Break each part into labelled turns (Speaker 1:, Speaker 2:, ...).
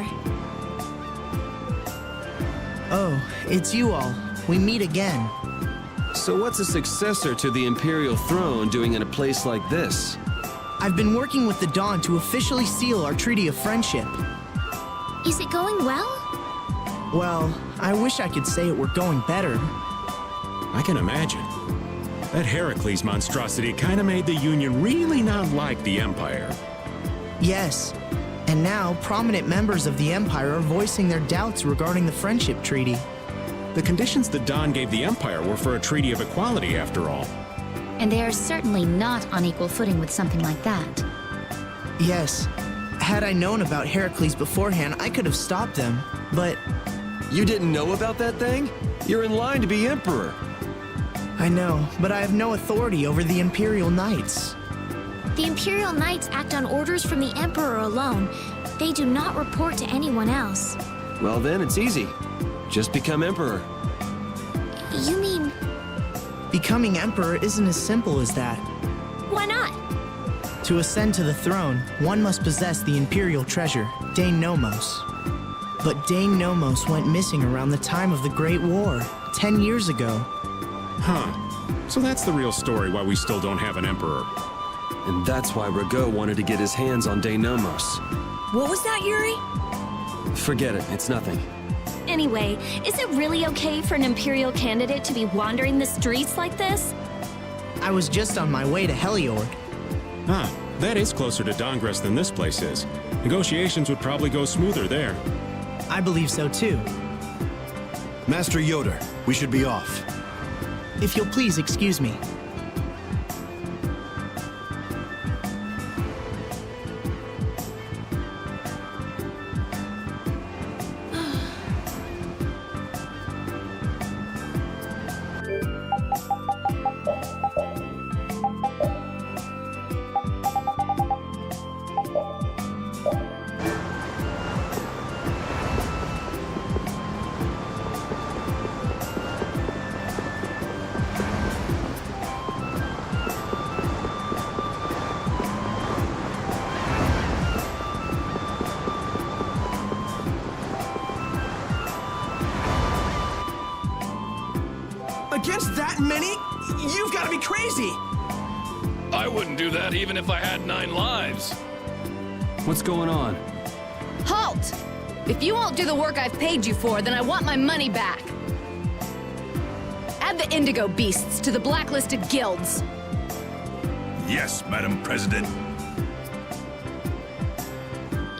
Speaker 1: here?
Speaker 2: Oh, it's you all. We meet again.
Speaker 3: So what's a successor to the Imperial throne doing in a place like this?
Speaker 2: I've been working with the Dawn to officially seal our Treaty of Friendship.
Speaker 1: Is it going well?
Speaker 2: Well, I wish I could say it were going better.
Speaker 4: I can imagine. That Heracles monstrosity kinda made the Union really not like the Empire.
Speaker 2: Yes. And now, prominent members of the Empire are voicing their doubts regarding the Friendship Treaty.
Speaker 4: The conditions the Dawn gave the Empire were for a treaty of equality, after all.
Speaker 1: And they are certainly not on equal footing with something like that.
Speaker 2: Yes. Had I known about Heracles beforehand, I could have stopped them, but...
Speaker 3: You didn't know about that thing? You're in line to be Emperor.
Speaker 2: I know, but I have no authority over the Imperial Knights.
Speaker 1: The Imperial Knights act on orders from the Emperor alone. They do not report to anyone else.
Speaker 3: Well then, it's easy. Just become Emperor.
Speaker 1: You mean...
Speaker 2: Becoming Emperor isn't as simple as that.
Speaker 1: Why not?
Speaker 2: To ascend to the throne, one must possess the Imperial treasure, Dane Nomos. But Dane Nomos went missing around the time of the Great War, 10 years ago.
Speaker 4: Huh. So that's the real story why we still don't have an Emperor.
Speaker 3: And that's why Rago wanted to get his hands on Dane Nomos.
Speaker 5: What was that, Yuri?
Speaker 3: Forget it, it's nothing.
Speaker 6: Anyway, is it really okay for an Imperial candidate to be wandering the streets like this?
Speaker 2: I was just on my way to Heliord.
Speaker 4: Ah, that is closer to Dongress than this place is. Negotiations would probably go smoother there.
Speaker 2: I believe so too.
Speaker 7: Master Yoder, we should be off.
Speaker 2: If you'll please excuse me.
Speaker 8: Against that many? You've got to be crazy!
Speaker 9: I wouldn't do that even if I had 9 lives.
Speaker 3: What's going on?
Speaker 5: Halt! If you won't do the work I've paid you for, then I want my money back. Add the Indigo Beasts to the blacklisted guilds.
Speaker 9: Yes, Madam President.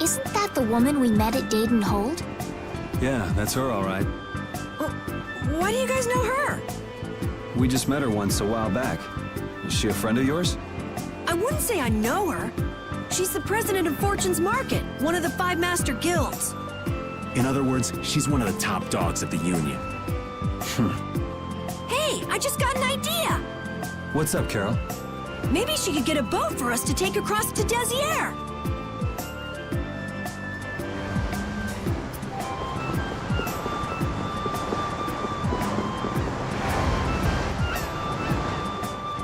Speaker 1: Isn't that the woman we met at Dayton Hold?
Speaker 3: Yeah, that's her all right.
Speaker 5: Why do you guys know her?
Speaker 3: We just met her once a while back. Is she a friend of yours?
Speaker 5: I wouldn't say I know her. She's the president of Fortune's Market, one of the 5 master guilds.
Speaker 4: In other words, she's one of the top dogs at the Union.
Speaker 5: Hey, I just got an idea!
Speaker 3: What's up, Carol?
Speaker 5: Maybe she could get a boat for us to take across to Desier.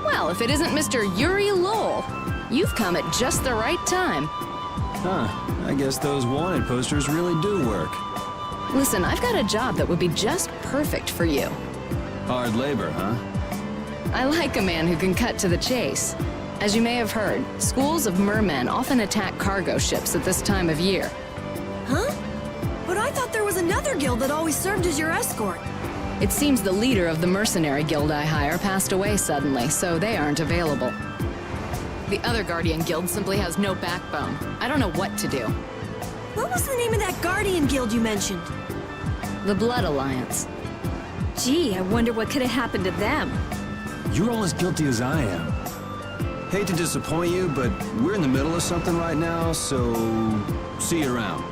Speaker 5: Well, if it isn't Mr. Yuri Lowell, you've come at just the right time.
Speaker 3: Huh, I guess those wanted posters really do work.
Speaker 5: Listen, I've got a job that would be just perfect for you.
Speaker 3: Hard labor, huh?
Speaker 5: I like a man who can cut to the chase. As you may have heard, schools of mermen often attack cargo ships at this time of year. Huh? But I thought there was another guild that always served as your escort. It seems the leader of the mercenary guild I hire passed away suddenly, so they aren't available. The other Guardian guild simply has no backbone. I don't know what to do. What was the name of that Guardian guild you mentioned? The Blood Alliance.
Speaker 6: Gee, I wonder what could have happened to them.
Speaker 3: You're all as guilty as I am. Hate to disappoint you, but we're in the middle of something right now, so see you around.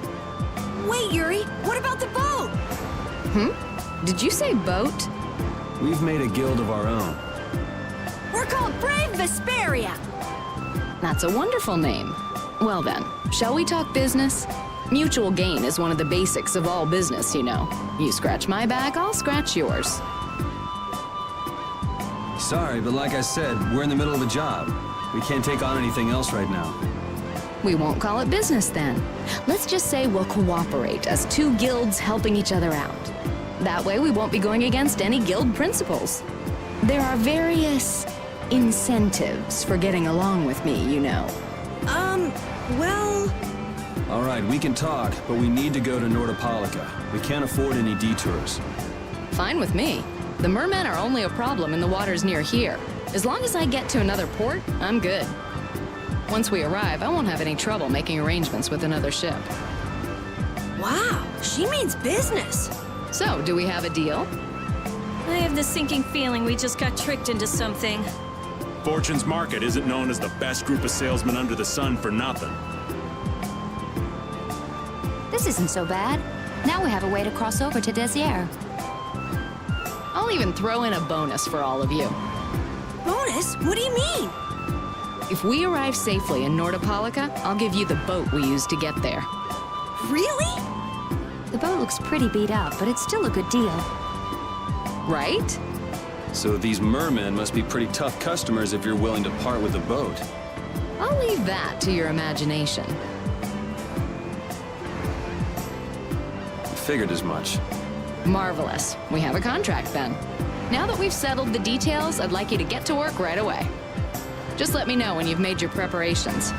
Speaker 5: Wait, Yuri, what about the boat? Did you say boat?
Speaker 3: We've made a guild of our own.
Speaker 5: We're called Brave Vesperia. That's a wonderful name. Well then, shall we talk business? Mutual gain is one of the basics of all business, you know. You scratch my back, I'll scratch yours.
Speaker 3: Sorry, but like I said, we're in the middle of a job. We can't take on anything else right now.
Speaker 5: We won't call it business then. Let's just say we'll cooperate as two guilds helping each other out. That way we won't be going against any guild principles. There are various incentives for getting along with me, you know.
Speaker 6: Well...
Speaker 3: All right, we can talk, but we need to go to Nordopolica. We can't afford any detours.
Speaker 5: Fine with me. The mermen are only a problem in the waters near here. As long as I get to another port, I'm good. Once we arrive, I won't have any trouble making arrangements with another ship.
Speaker 6: Wow, she means business.
Speaker 5: So, do we have a deal?
Speaker 6: I have the sinking feeling we just got tricked into something.
Speaker 4: Fortune's Market isn't known as the best group of salesmen under the sun for nothing.
Speaker 1: This isn't so bad. Now we have a way to cross over to Desier.
Speaker 5: I'll even throw in a bonus for all of you.
Speaker 6: Bonus? What do you mean?
Speaker 5: If we arrive safely in Nordopolica, I'll give you the boat we used to get there.
Speaker 6: Really?
Speaker 1: The boat looks pretty beat up, but it's still a good deal.
Speaker 5: Right?
Speaker 3: So these mermen must be pretty tough customers if you're willing to part with the boat.
Speaker 5: I'll leave that to your imagination.
Speaker 3: Figured as much.
Speaker 5: Marvelous. We have a contract then. Now that we've settled the details, I'd like you to get to work right away. Just let me know when you've made your preparations.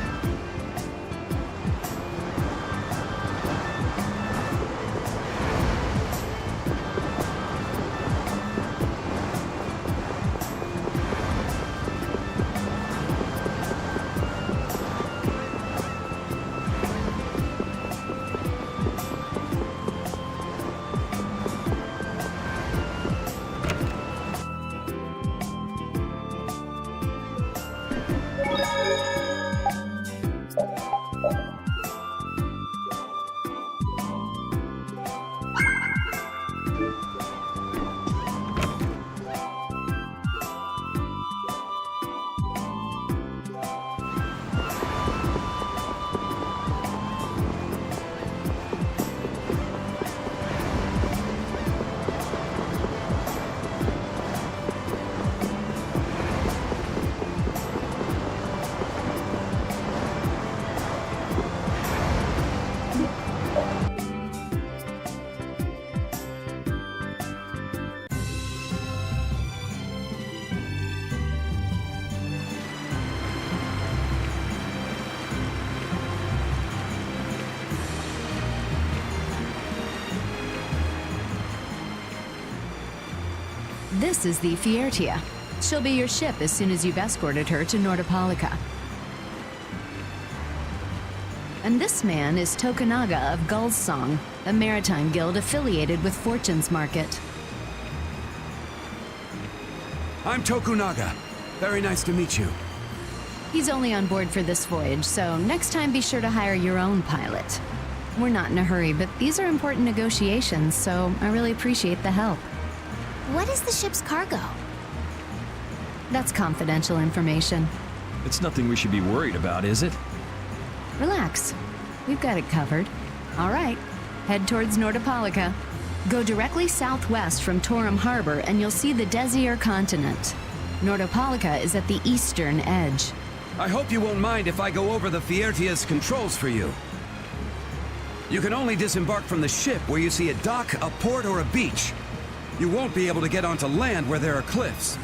Speaker 5: This is the Fiertia. She'll be your ship as soon as you've escorted her to Nordopolica. And this man is Tokunaga of Gull's Song, a maritime guild affiliated with Fortune's Market.
Speaker 8: I'm Tokunaga. Very nice to meet you.
Speaker 5: He's only on board for this voyage, so next time be sure to hire your own pilot. We're not in a hurry, but these are important negotiations, so I really appreciate the help.
Speaker 1: What is the ship's cargo?
Speaker 5: That's confidential information.
Speaker 10: It's nothing we should be worried about, is it?
Speaker 5: Relax. We've got it covered. All right. Head towards Nordopolica. Go directly southwest from Torum Harbor and you'll see the Desier continent. Nordopolica is at the eastern edge.
Speaker 8: I hope you won't mind if I go over the Fiertia's controls for you. You can only disembark from the ship where you see a dock, a port, or a beach. You won't be able to get onto land where there are cliffs.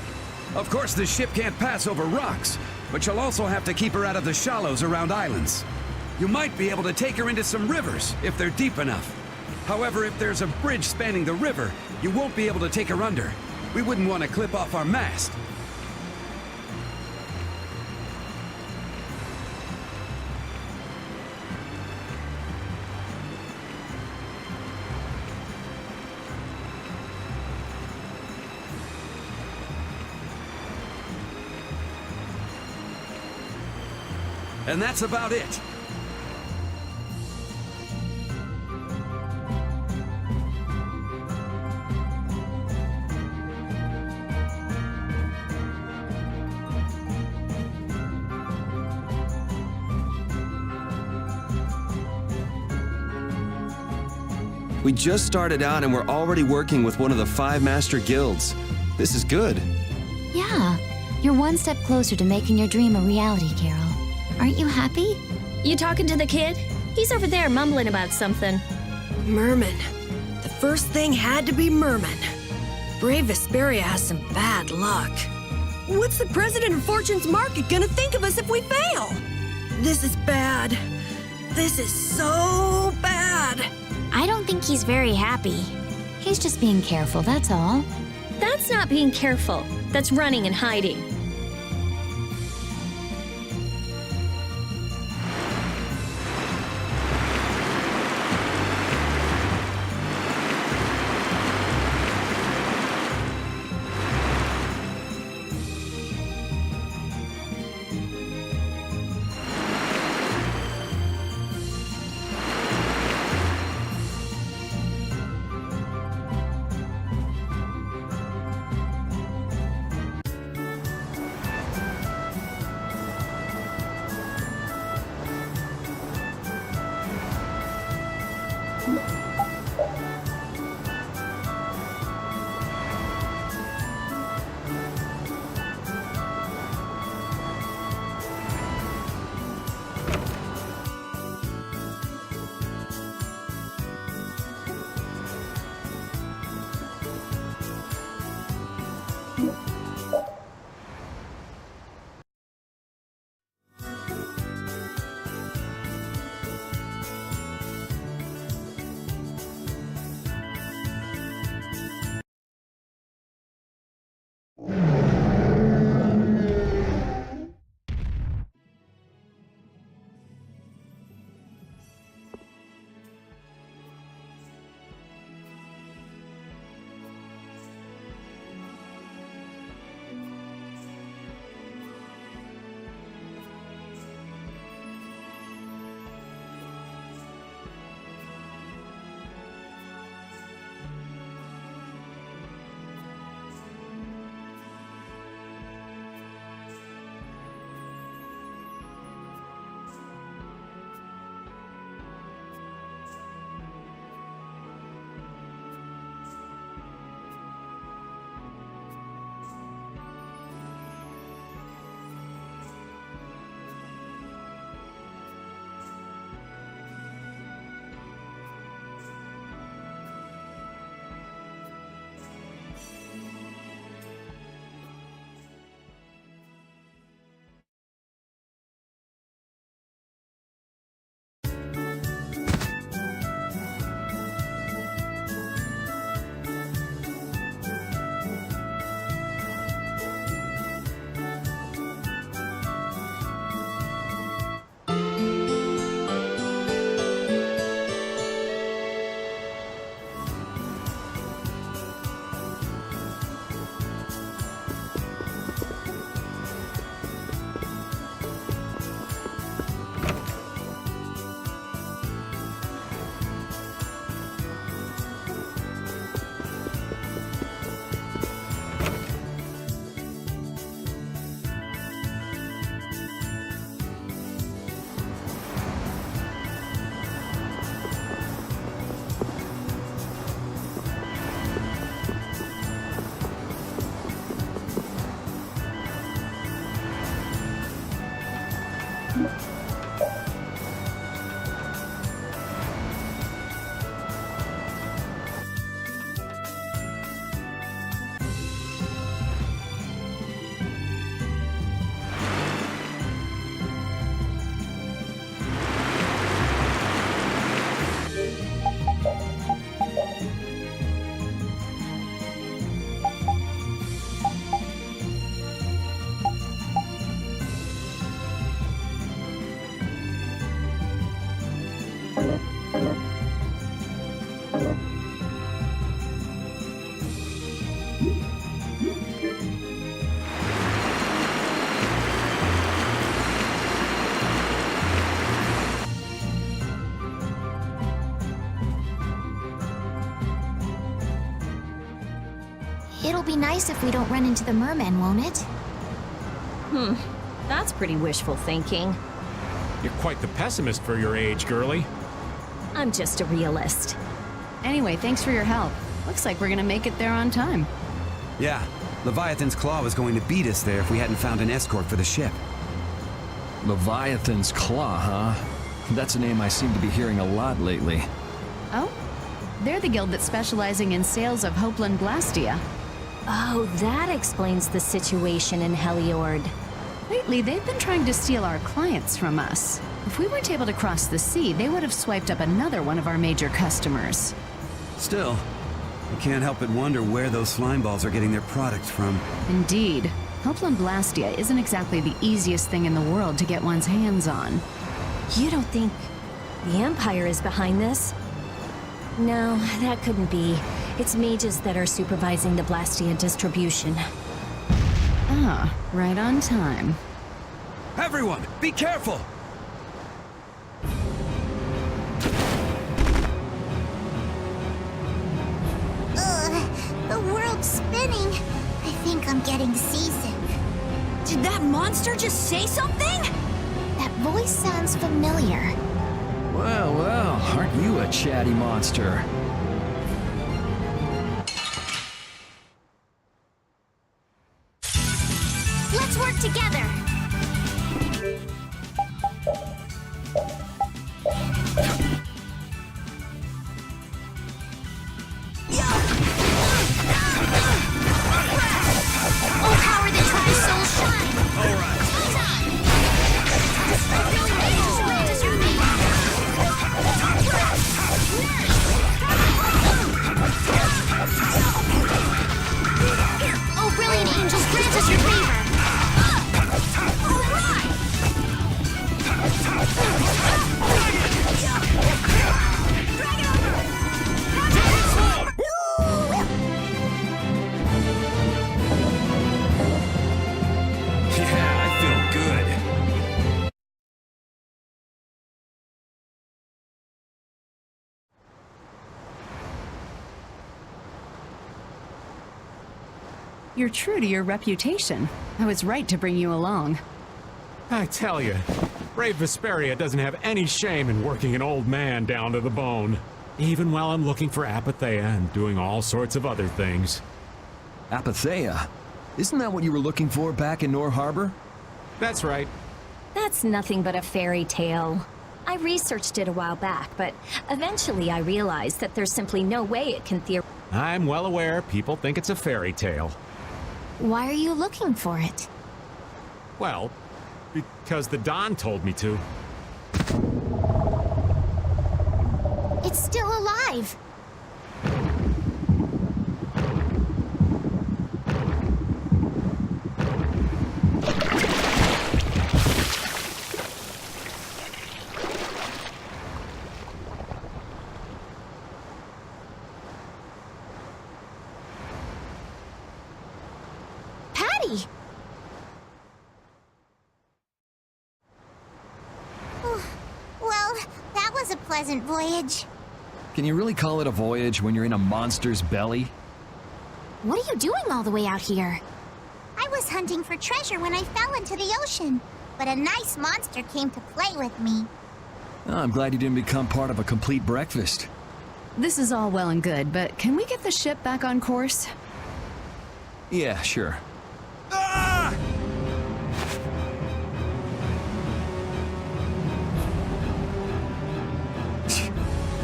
Speaker 8: Of course, the ship can't pass over rocks, but you'll also have to keep her out of the shallows around islands. You might be able to take her into some rivers, if they're deep enough. However, if there's a bridge spanning the river, you won't be able to take her under. We wouldn't want to clip off our mast. And that's about it.
Speaker 3: We just started out and we're already working with one of the 5 master guilds. This is good.
Speaker 1: Yeah, you're one step closer to making your dream a reality, Carol. Aren't you happy?
Speaker 6: You talking to the kid? He's over there mumbling about something.
Speaker 11: Merman. The first thing had to be Merman. Brave Vesperia has some bad luck. What's the president of Fortune's Market gonna think of us if we fail? This is bad. This is so bad.
Speaker 1: I don't think he's very happy. He's just being careful, that's all.
Speaker 6: That's not being careful. That's running and hiding.
Speaker 1: It'll be nice if we don't run into the mermen, won't it?
Speaker 6: That's pretty wishful thinking.
Speaker 4: You're quite the pessimist for your age, girlie.
Speaker 6: I'm just a realist.
Speaker 5: Anyway, thanks for your help. Looks like we're gonna make it there on time.
Speaker 8: Yeah, Leviathan's Claw was going to beat us there if we hadn't found an escort for the ship.
Speaker 10: Leviathan's Claw, huh? That's a name I seem to be hearing a lot lately.
Speaker 5: Oh? They're the guild that's specializing in sales of Hopeland Blastia.
Speaker 6: Oh, that explains the situation in Heliord.
Speaker 5: Lately, they've been trying to steal our clients from us. If we weren't able to cross the sea, they would have swiped up another one of our major customers.
Speaker 8: Still, I can't help but wonder where those slime balls are getting their product from.
Speaker 5: Indeed. Hopeland Blastia isn't exactly the easiest thing in the world to get one's hands on.
Speaker 6: You don't think the Empire is behind this? No, that couldn't be. It's mages that are supervising the Blastia distribution.
Speaker 5: Ah, right on time.
Speaker 8: Everyone, be careful!
Speaker 1: The world's spinning. I think I'm getting seasick.
Speaker 11: Did that monster just say something?
Speaker 1: That voice sounds familiar.
Speaker 10: Well, well, aren't you a chatty monster?
Speaker 1: Let's work together. Oh, power that tries soul shine.
Speaker 8: All right.
Speaker 1: Oh, brilliant angels, grant us your favor.
Speaker 8: Yeah, I feel good.
Speaker 5: You're true to your reputation. I was right to bring you along.
Speaker 4: I tell you, brave Vesperia doesn't have any shame in working an old man down to the bone. Even while I'm looking for Apatheia and doing all sorts of other things.
Speaker 10: Apatheia? Isn't that what you were looking for back in Nor Harbor?
Speaker 4: That's right.
Speaker 6: That's nothing but a fairy tale. I researched it a while back, but eventually I realized that there's simply no way it can
Speaker 4: I'm well aware people think it's a fairy tale.
Speaker 1: Why are you looking for it?
Speaker 4: Well, because the Don told me to.
Speaker 1: It's still alive. Patty! Well, that was a pleasant voyage.
Speaker 10: Can you really call it a voyage when you're in a monster's belly?
Speaker 1: What are you doing all the way out here? I was hunting for treasure when I fell into the ocean, but a nice monster came to play with me.
Speaker 10: Oh, I'm glad you didn't become part of a complete breakfast.
Speaker 5: This is all well and good, but can we get the ship back on course?
Speaker 10: Yeah, sure.
Speaker 8: Ah!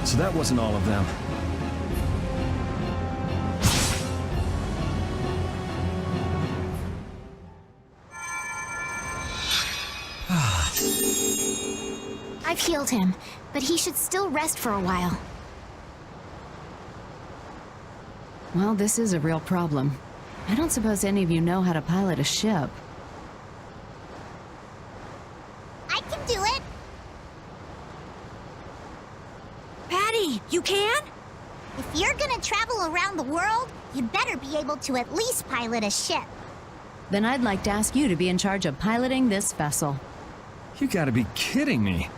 Speaker 10: So that wasn't all of them.
Speaker 1: I've healed him, but he should still rest for a while.
Speaker 5: Well, this is a real problem. I don't suppose any of you know how to pilot a ship.
Speaker 1: I can do it.
Speaker 11: Patty, you can?
Speaker 1: If you're gonna travel around the world, you'd better be able to at least pilot a ship.
Speaker 5: Then I'd like to ask you to be in charge of piloting this vessel.
Speaker 10: You gotta be kidding me.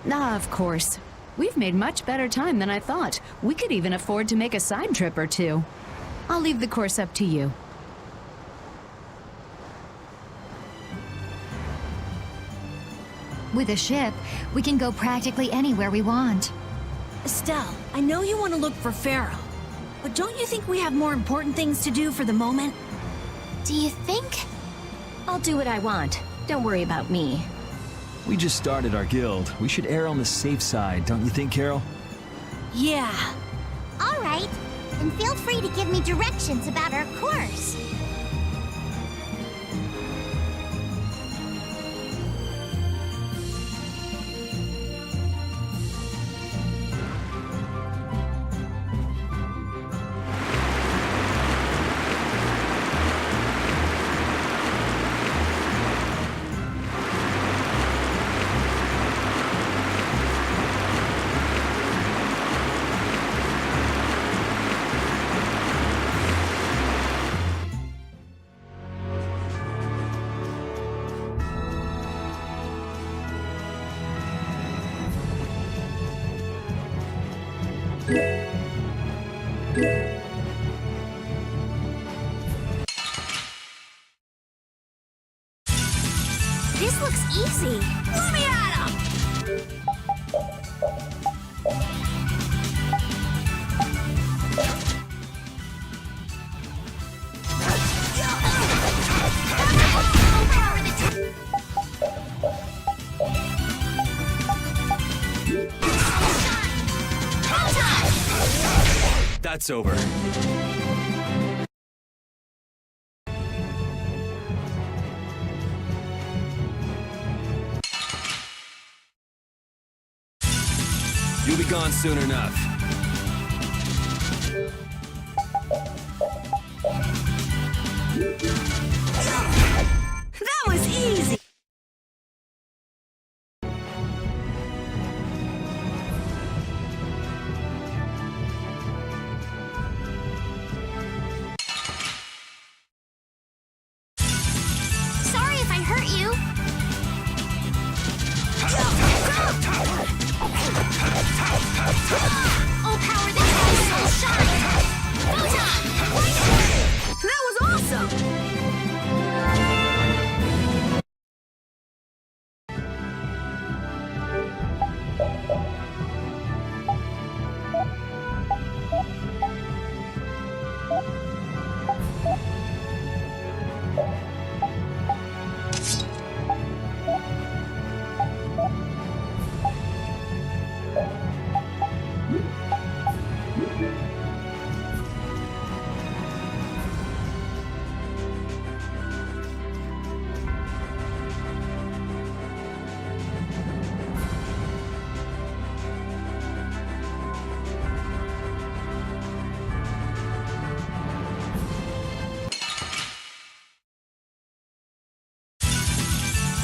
Speaker 5: Ah, of course. We've made much better time than I thought. We could even afford to make a side trip or two. I'll leave the course up to you.
Speaker 12: With a ship, we can go practically anywhere we want.
Speaker 11: Estelle, I know you want to look for Pharaoh, but don't you think we have more important things to do for the moment?
Speaker 1: Do you think?
Speaker 6: I'll do what I want. Don't worry about me.
Speaker 10: We just started our guild. We should err on the safe side, don't you think, Carol?
Speaker 11: Yeah.
Speaker 1: All right, and feel free to give me directions about our course. This looks easy. Let me at 'em!
Speaker 3: That's over. You'll be gone soon enough.
Speaker 11: That was easy!
Speaker 1: Sorry if I hurt you. Oh, power the soul shine! Photon!
Speaker 11: That was awesome!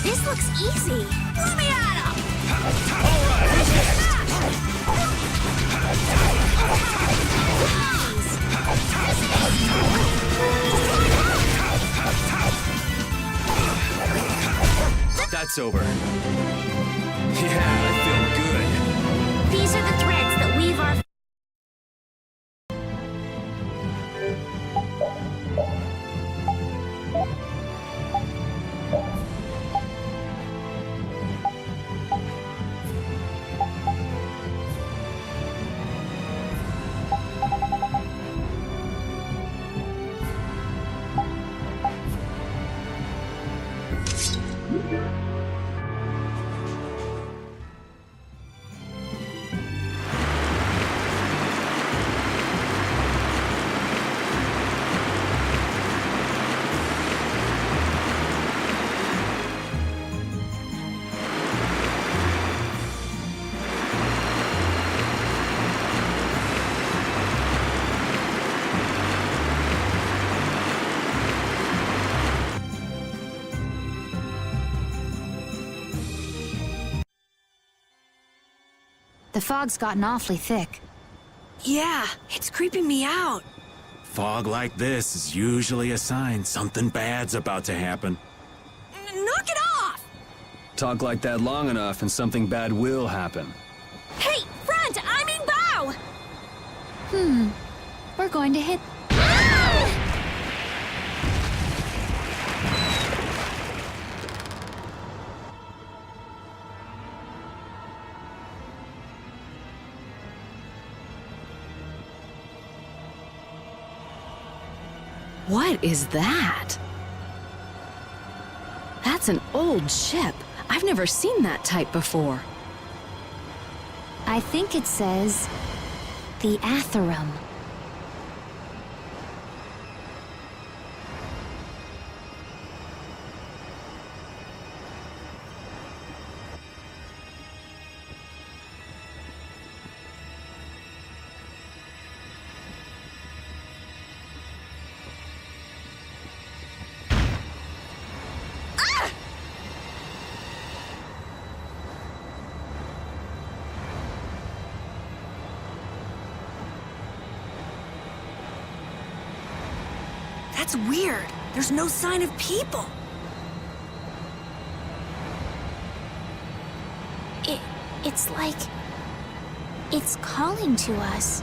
Speaker 1: This looks easy. Let me at 'em!
Speaker 3: That's over. Yeah, I feel good.
Speaker 1: These are the threads that weave our...
Speaker 12: The fog's gotten awfully thick.
Speaker 11: Yeah, it's creeping me out.
Speaker 4: Fog like this is usually a sign something bad's about to happen.
Speaker 11: Knock it off!
Speaker 3: Talk like that long enough and something bad will happen.
Speaker 11: Hey, front! I mean bow!
Speaker 12: We're going to hit...
Speaker 5: What is that? That's an old ship. I've never seen that type before.
Speaker 6: I think it says the Atherum.
Speaker 11: That's weird. There's no sign of people.
Speaker 1: It's like... it's calling to us.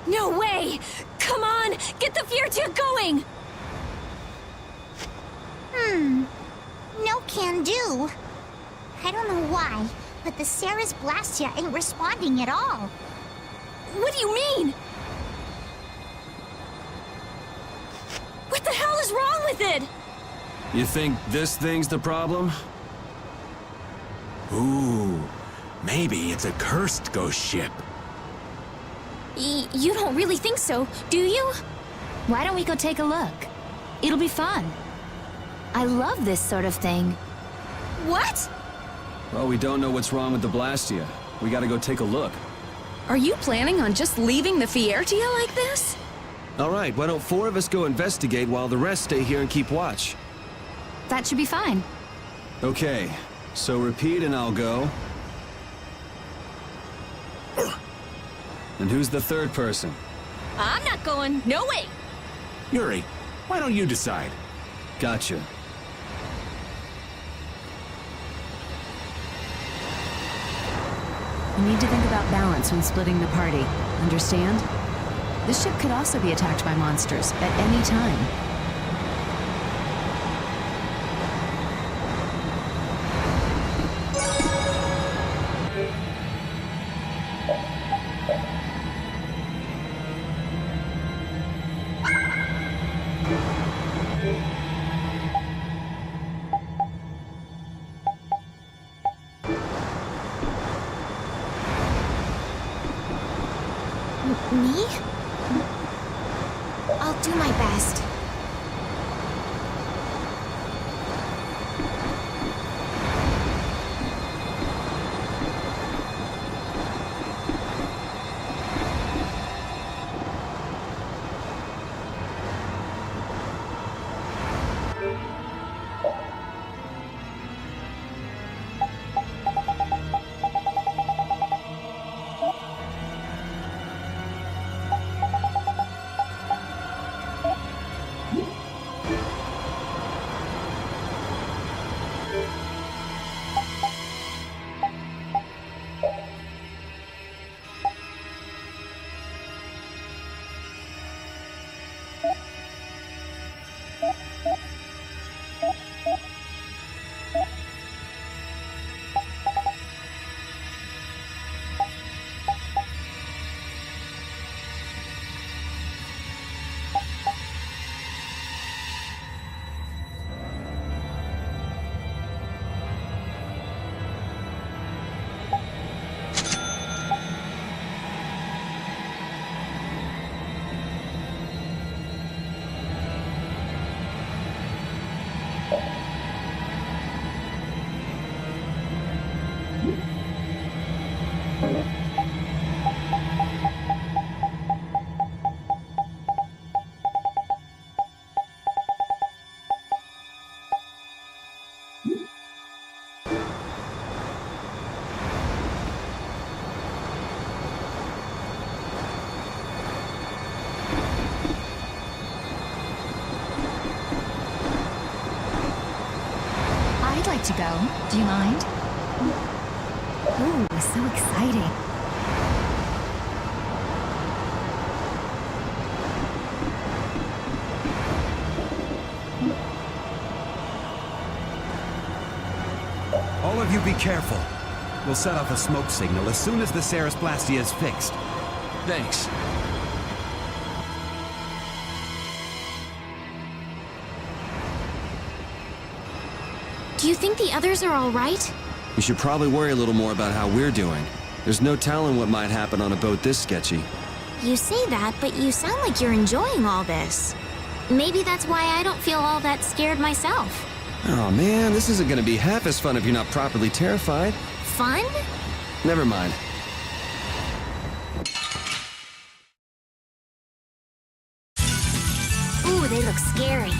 Speaker 6: No way! Come on! Get the Fiertia going!
Speaker 1: No can do. I don't know why, but the Ceres Blastia ain't responding at all.
Speaker 6: What do you mean? What the hell is wrong with it?
Speaker 3: You think this thing's the problem?
Speaker 4: Ooh, maybe it's a cursed ghost ship.
Speaker 6: You don't really think so, do you?
Speaker 12: Why don't we go take a look? It'll be fun. I love this sort of thing.
Speaker 6: What?
Speaker 3: Well, we don't know what's wrong with the Blastia. We gotta go take a look.
Speaker 5: Are you planning on just leaving the Fiertia like this?
Speaker 3: All right, why don't 4 of us go investigate while the rest stay here and keep watch?
Speaker 12: That should be fine.
Speaker 3: Okay, so repeat and I'll go. And who's the third person?
Speaker 6: I'm not going. No way.
Speaker 4: Yuri, why don't you decide?
Speaker 3: Gotcha.
Speaker 5: You need to think about balance when splitting the party. Understand? This ship could also be attacked by monsters at any time.
Speaker 1: Me? I'll do my best.
Speaker 12: To go. Do you mind? Ooh, so exciting.
Speaker 8: All of you be careful. We'll set off a smoke signal as soon as the Ceres Blastia is fixed.
Speaker 3: Thanks.
Speaker 12: Do you think the others are all right?
Speaker 3: You should probably worry a little more about how we're doing. There's no telling what might happen on a boat this sketchy.
Speaker 1: You say that, but you sound like you're enjoying all this. Maybe that's why I don't feel all that scared myself.
Speaker 3: Oh man, this isn't gonna be half as fun if you're not properly terrified.
Speaker 1: Fun?
Speaker 3: Never mind.
Speaker 1: Ooh, they look scary.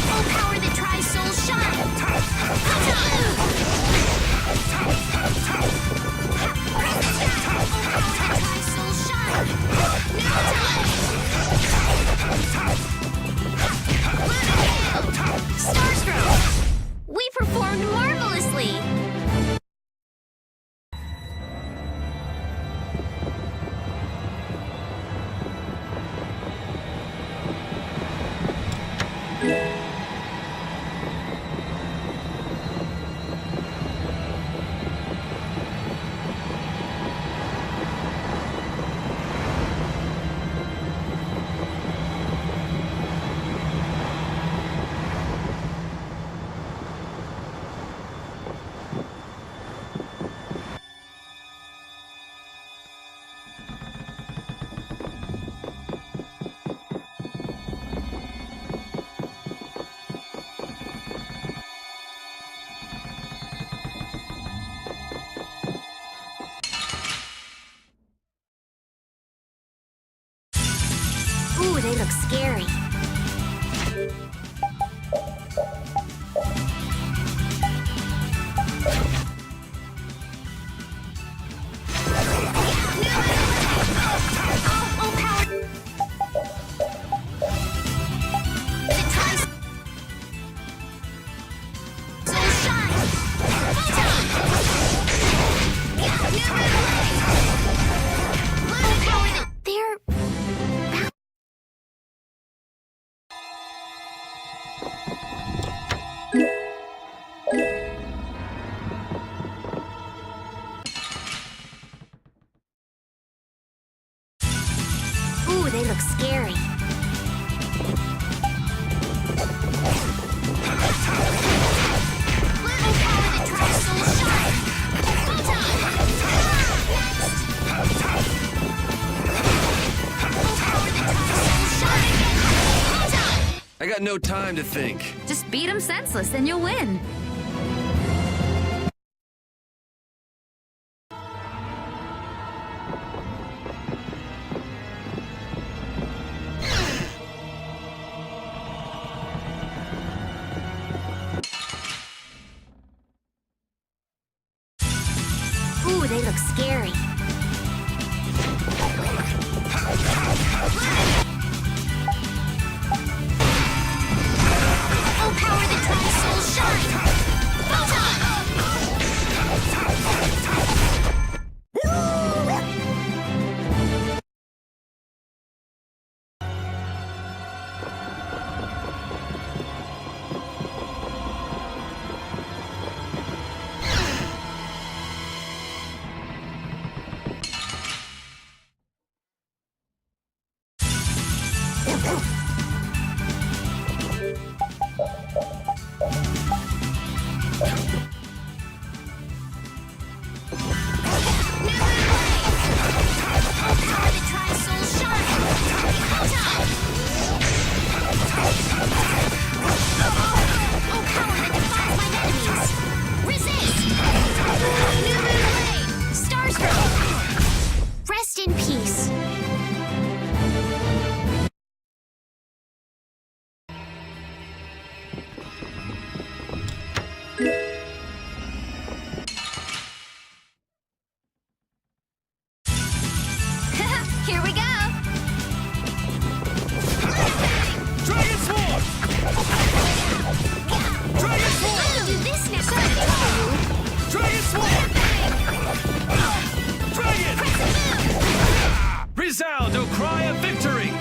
Speaker 1: Full power that tries soul shine. Starstroke! We performed marvelously! Ooh, they look scary. Ooh, they look scary.
Speaker 3: I got no time to think.
Speaker 12: Just beat him senseless and you'll win.
Speaker 1: Ooh, they look scary. Full power that tries soul shine. Rest in peace. Here we go.
Speaker 9: Dragon Sword! Dragon Sword!
Speaker 1: I'll do this next time.
Speaker 9: Dragon Sword! Dragon! Resound, O cry of victory!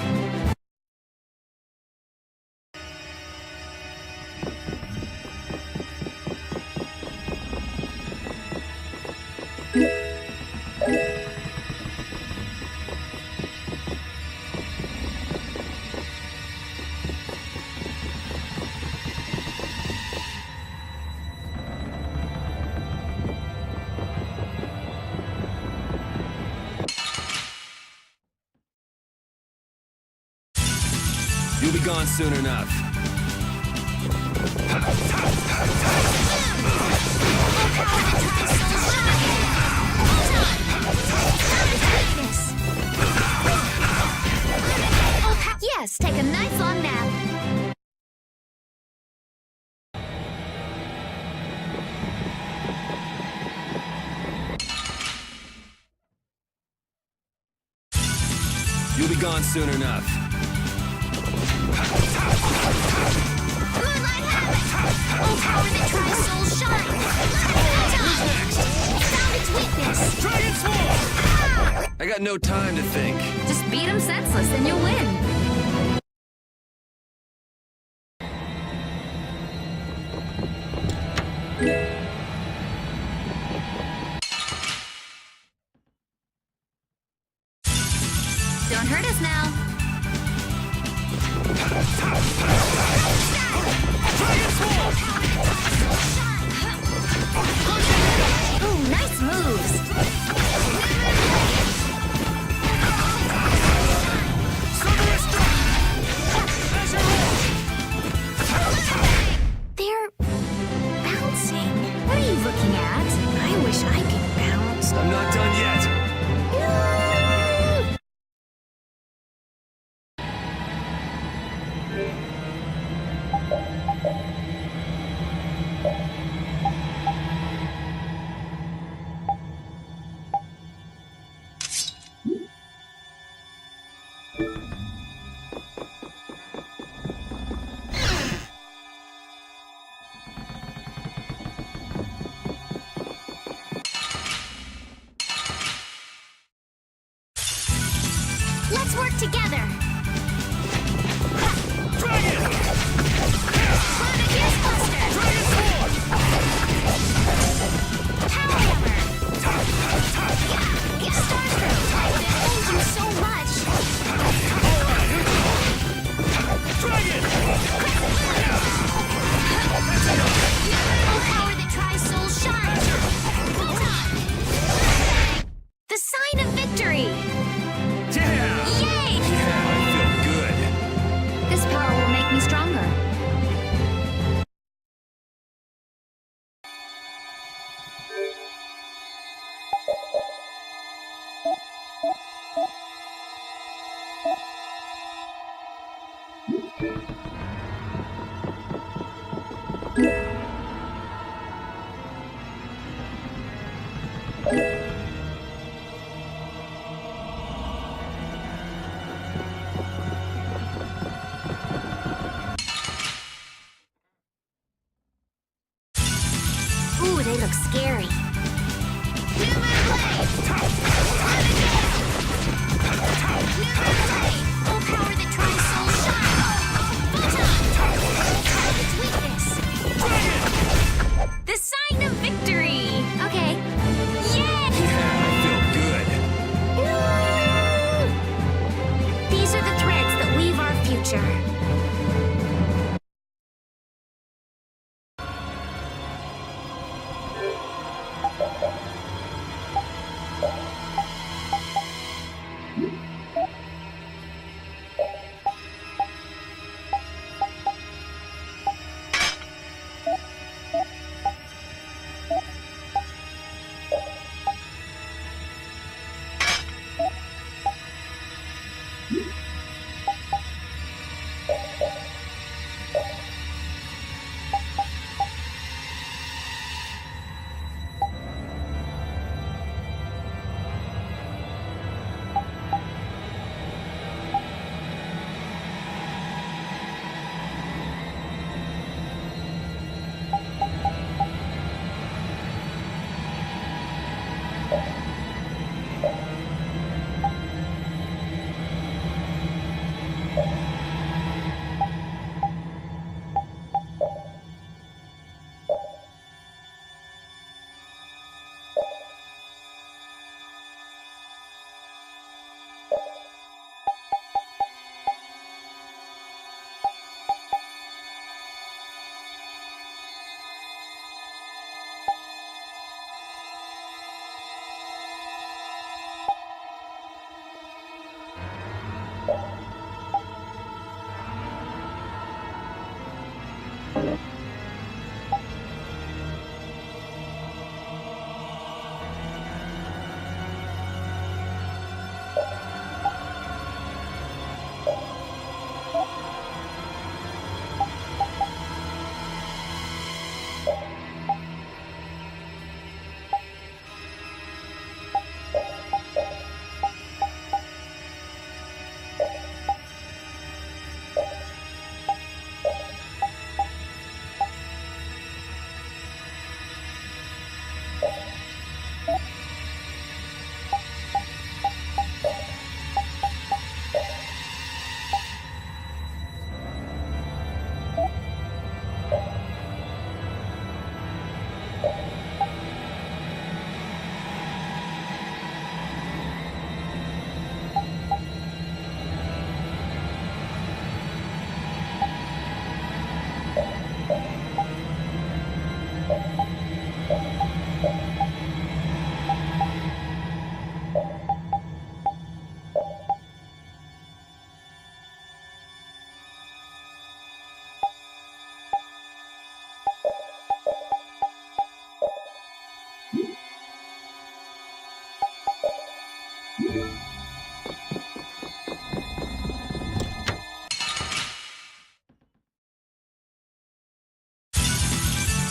Speaker 3: gone soon enough.
Speaker 12: Yes, take a nice long nap.
Speaker 3: You'll be gone soon enough.
Speaker 1: Moonlight Habit! Oh, power that tries soul shine! Found its weakness!
Speaker 3: Dragon Sword! I got no time to think.
Speaker 12: Just beat him senseless and you'll win. Don't hurt us now. Ooh, nice moves. They're bouncing. What are you looking at? I wish I could bounce.
Speaker 3: I'm not done yet.
Speaker 1: Let's work together!
Speaker 3: Dragon!
Speaker 1: Fuse Buster!
Speaker 3: Dragon Sword!
Speaker 1: Power Hammer! Starscrew! Thank you so much!
Speaker 3: Dragon!
Speaker 1: Oh, power that tries soul shine! The sign of victory!
Speaker 3: Yeah!
Speaker 1: Yay!
Speaker 3: Yeah, I feel good.
Speaker 12: This power will make me stronger.
Speaker 1: Ooh, they look scary. Oh, power that tries soul shine! Photon! Its weakness! The sign of victory! Okay. Yay!
Speaker 3: Yeah, I feel good.
Speaker 1: These are the threads that weave our future.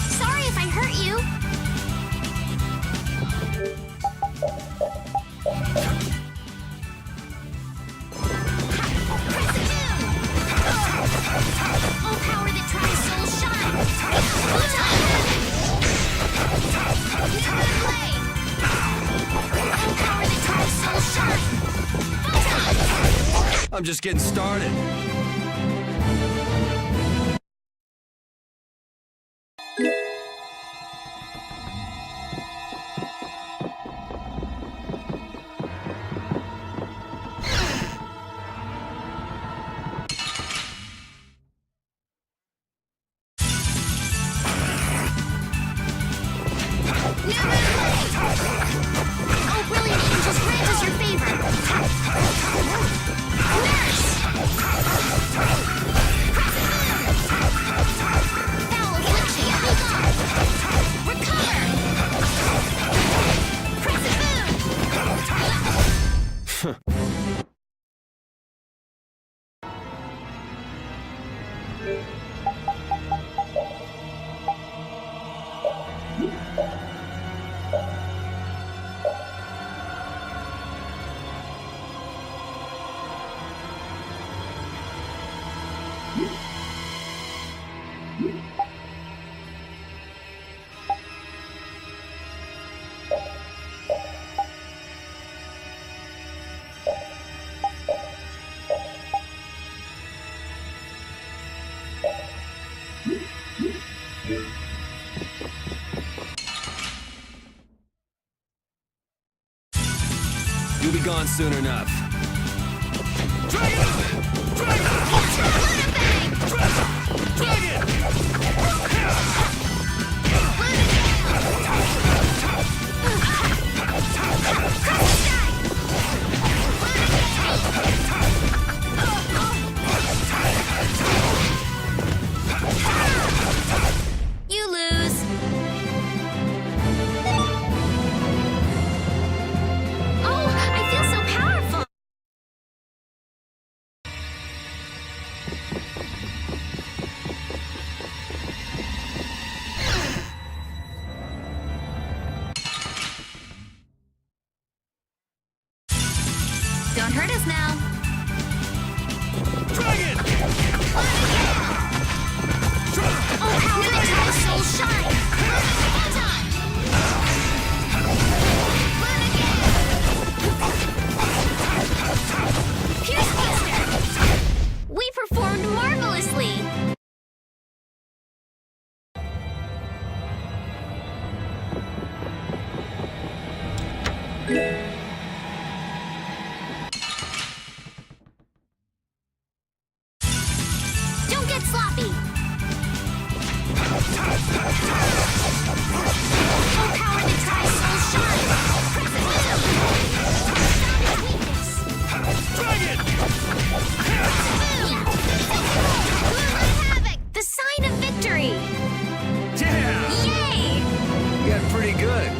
Speaker 1: Sorry if I hurt you. Oh, power that tries soul shine. Good play. Oh, power that tries soul sharp.
Speaker 3: I'm just getting started.
Speaker 1: Oh, brilliant angels, grant us your favor. Nurse! Foul affliction, hold on. Recover! Crescent moon!
Speaker 3: You'll be gone soon enough.
Speaker 1: You lose. Oh, I feel so powerful. Don't hurt us now.
Speaker 9: Dragon!
Speaker 1: Oh, power that tries soul shine! Photon! Burn again! Pierce Buster! We performed marvelously! Don't get sloppy! Oh, power that tries soul shine! Crescent moon!
Speaker 9: Dragon!
Speaker 1: Havoc! The sign of victory!
Speaker 3: Yeah!
Speaker 1: Yay!
Speaker 3: You got pretty good.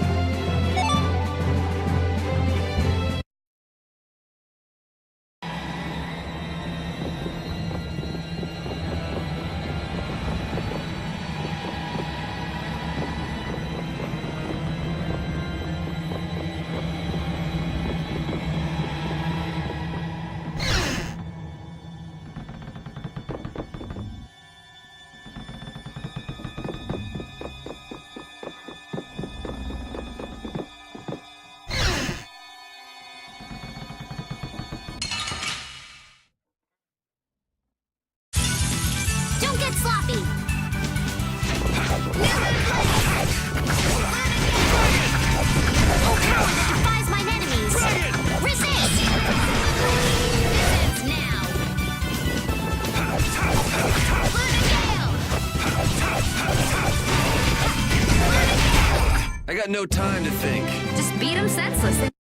Speaker 3: no time to think.
Speaker 12: Just beat him senseless and...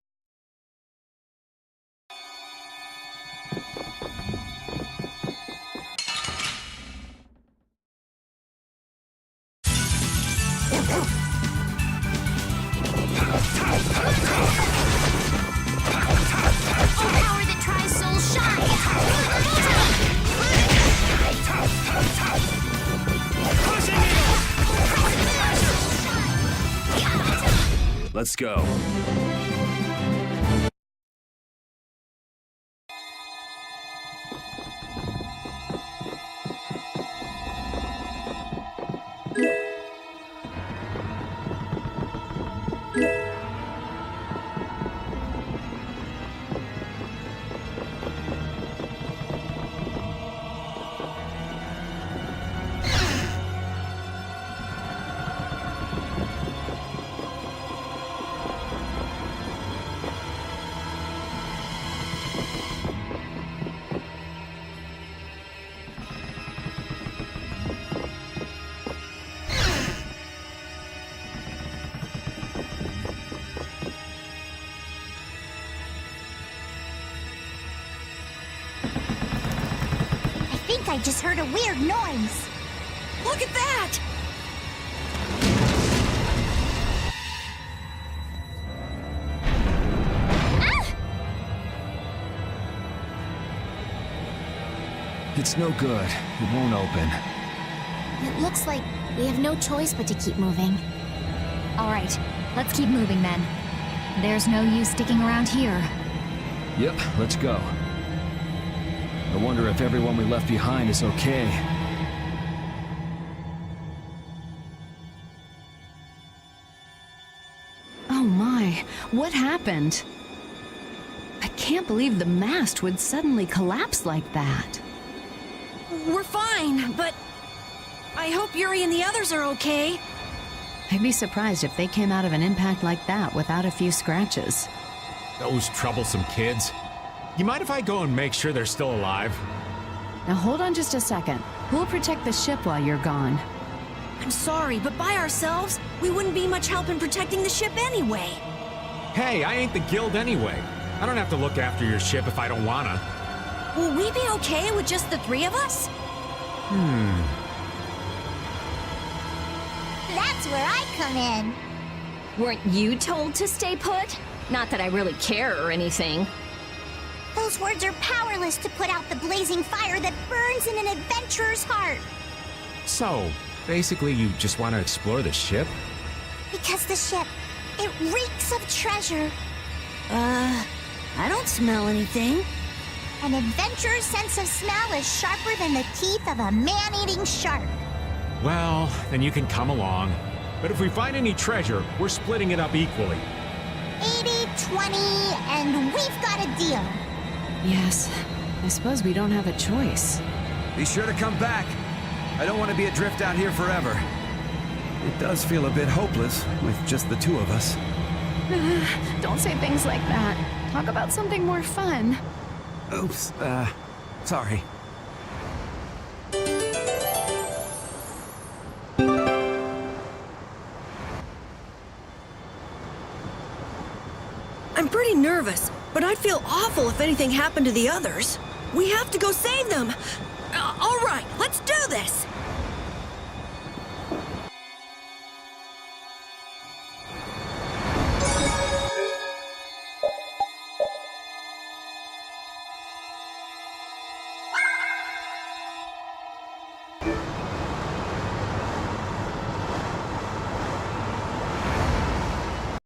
Speaker 1: Power that tries soul shine!
Speaker 3: Let's go.
Speaker 1: I just heard a weird noise.
Speaker 11: Look at that!
Speaker 10: It's no good. It won't open.
Speaker 12: It looks like we have no choice but to keep moving. All right, let's keep moving then. There's no use sticking around here.
Speaker 10: Yep, let's go. I wonder if everyone we left behind is okay.
Speaker 5: Oh my, what happened? I can't believe the mast would suddenly collapse like that.
Speaker 11: We're fine, but I hope Yuri and the others are okay.
Speaker 5: I'd be surprised if they came out of an impact like that without a few scratches.
Speaker 4: Those troublesome kids. You mind if I go and make sure they're still alive?
Speaker 5: Now hold on just a second. Who'll protect the ship while you're gone?
Speaker 11: I'm sorry, but by ourselves, we wouldn't be much help in protecting the ship anyway.
Speaker 4: Hey, I ain't the guild anyway. I don't have to look after your ship if I don't wanna.
Speaker 11: Will we be okay with just the three of us?
Speaker 1: That's where I come in.
Speaker 6: Weren't you told to stay put? Not that I really care or anything.
Speaker 1: Those words are powerless to put out the blazing fire that burns in an adventurer's heart.
Speaker 4: So, basically you just want to explore the ship?
Speaker 1: Because the ship, it reeks of treasure.
Speaker 11: I don't smell anything.
Speaker 1: An adventurer's sense of smell is sharper than the teeth of a man-eating shark.
Speaker 4: Well, then you can come along. But if we find any treasure, we're splitting it up equally.
Speaker 1: 80-20, and we've got a deal.
Speaker 5: Yes, I suppose we don't have a choice.
Speaker 8: Be sure to come back. I don't want to be adrift out here forever. It does feel a bit hopeless with just the two of us.
Speaker 5: Don't say things like that. Talk about something more fun.
Speaker 8: Oops, sorry.
Speaker 11: I'm pretty nervous, but I'd feel awful if anything happened to the others. We have to go save them!